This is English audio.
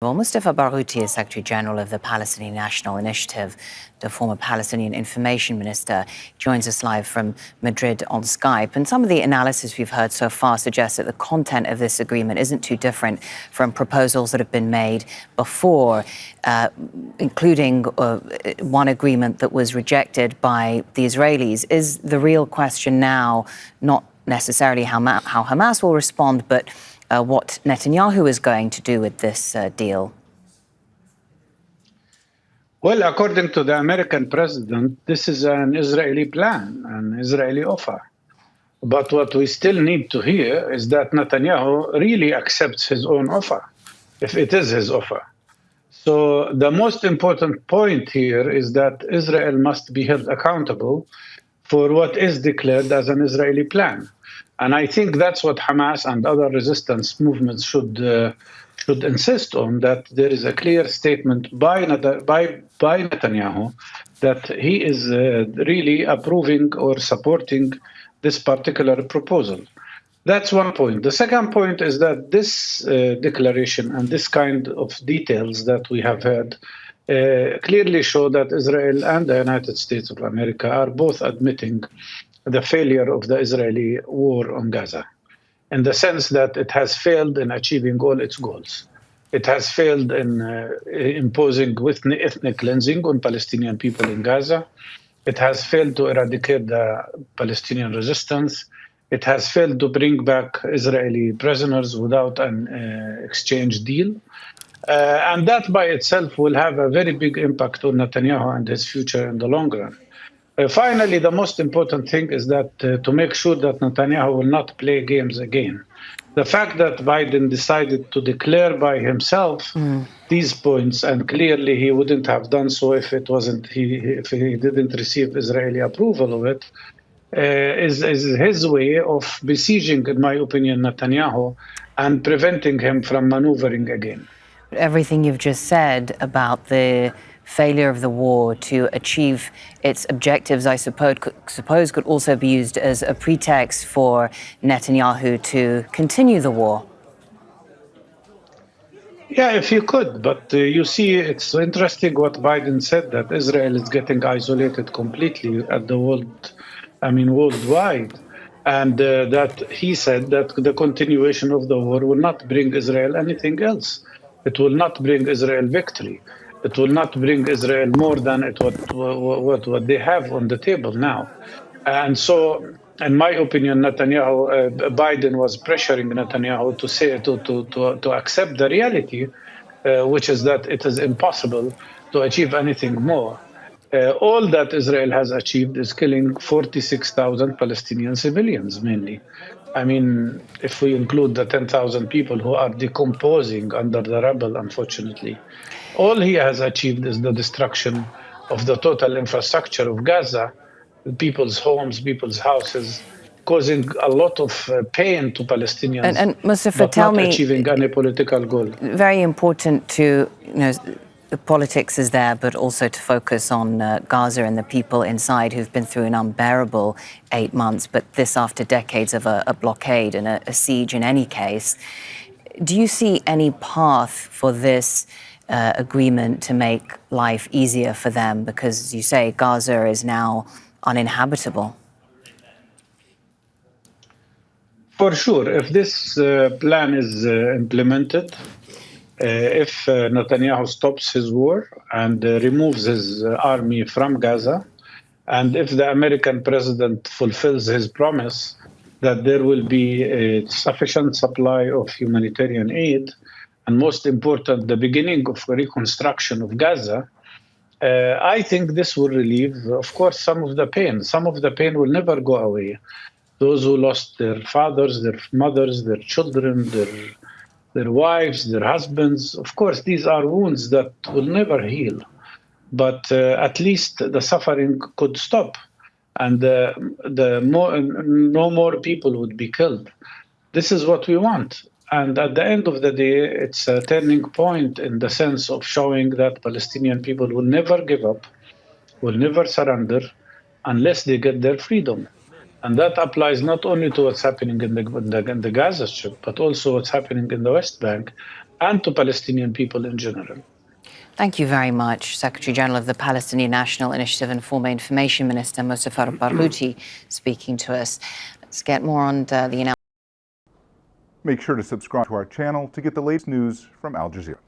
Well, Mustafa Barghouti is Secretary General of the Palestinian National Initiative, the former Palestinian Information Minister, joins us live from Madrid on Skype. And some of the analysis we've heard so far suggests that the content of this agreement isn't too different from proposals that have been made before, including one agreement that was rejected by the Israelis. Is the real question now not necessarily how Hamas will respond, but what Netanyahu is going to do with this deal? Well, according to the American president, this is an Israeli plan, an Israeli offer. But what we still need to hear is that Netanyahu really accepts his own offer, if it is his offer. So the most important point here is that Israel must be held accountable for what is declared as an Israeli plan. And I think that's what Hamas and other resistance movements should insist on, that there is a clear statement by Netanyahu that he is really approving or supporting this particular proposal. That's one point. The second point is that this declaration and this kind of details that we have heard clearly show that Israel and the United States of America are both admitting the failure of the Israeli war on Gaza, in the sense that it has failed in achieving all its goals. It has failed in imposing ethnic cleansing on Palestinian people in Gaza. It has failed to eradicate the Palestinian resistance. It has failed to bring back Israeli prisoners without an exchange deal. And that by itself will have a very big impact on Netanyahu and his future in the long run. Finally, the most important thing is that to make sure that Netanyahu will not play games again. The fact that Biden decided to declare by himself these points, and clearly he wouldn't have done so if if he didn't receive Israeli approval of it, is his way of besieging, in my opinion, Netanyahu and preventing him from maneuvering again. Everything you've just said about the failure of the war to achieve its objectives, I suppose could also be used as a pretext for Netanyahu to continue the war. Yeah, if you could. But you see, it's interesting what Biden said, that Israel is getting isolated completely at the worldwide. And that he said that the continuation of the war will not bring Israel anything else. It will not bring Israel victory. It will not bring Israel more than what they have on the table now. And so, in my opinion, Biden was pressuring Netanyahu to accept the reality, which is that it is impossible to achieve anything more. All that Israel has achieved is killing 46,000 Palestinian civilians, mainly. I mean, if we include the 10,000 people who are decomposing under the rubble, unfortunately. All he has achieved is the destruction of the total infrastructure of Gaza, people's homes, people's houses, causing a lot of pain to Palestinians, and Mustafa, but not achieving any political goal. Very important to, the politics is there, but also to focus on Gaza and the people inside who've been through an unbearable 8 months, but this after decades of a blockade and a siege in any case. Do you see any path for this agreement to make life easier for them? Because, as you say, Gaza is now uninhabitable. For sure, if this plan is implemented, if Netanyahu stops his war and removes his army from Gaza, and if the American president fulfills his promise that there will be a sufficient supply of humanitarian aid, and most important, the beginning of reconstruction of Gaza, I think this will relieve, of course, some of the pain. Some of the pain will never go away. Those who lost their fathers, their mothers, their children, their wives, their husbands, of course, these are wounds that will never heal. But at least the suffering could stop, and no more people would be killed. This is what we want. And at the end of the day, it's a turning point in the sense of showing that Palestinian people will never give up, will never surrender unless they get their freedom. And that applies not only to what's happening in the Gaza Strip, but also what's happening in the West Bank, and to Palestinian people in general. Thank you very much, Secretary General of the Palestinian National Initiative and former Information Minister Mustafa Barghouti speaking to us. Let's get more on the announcement. Make sure to subscribe to our channel to get the latest news from Al Jazeera.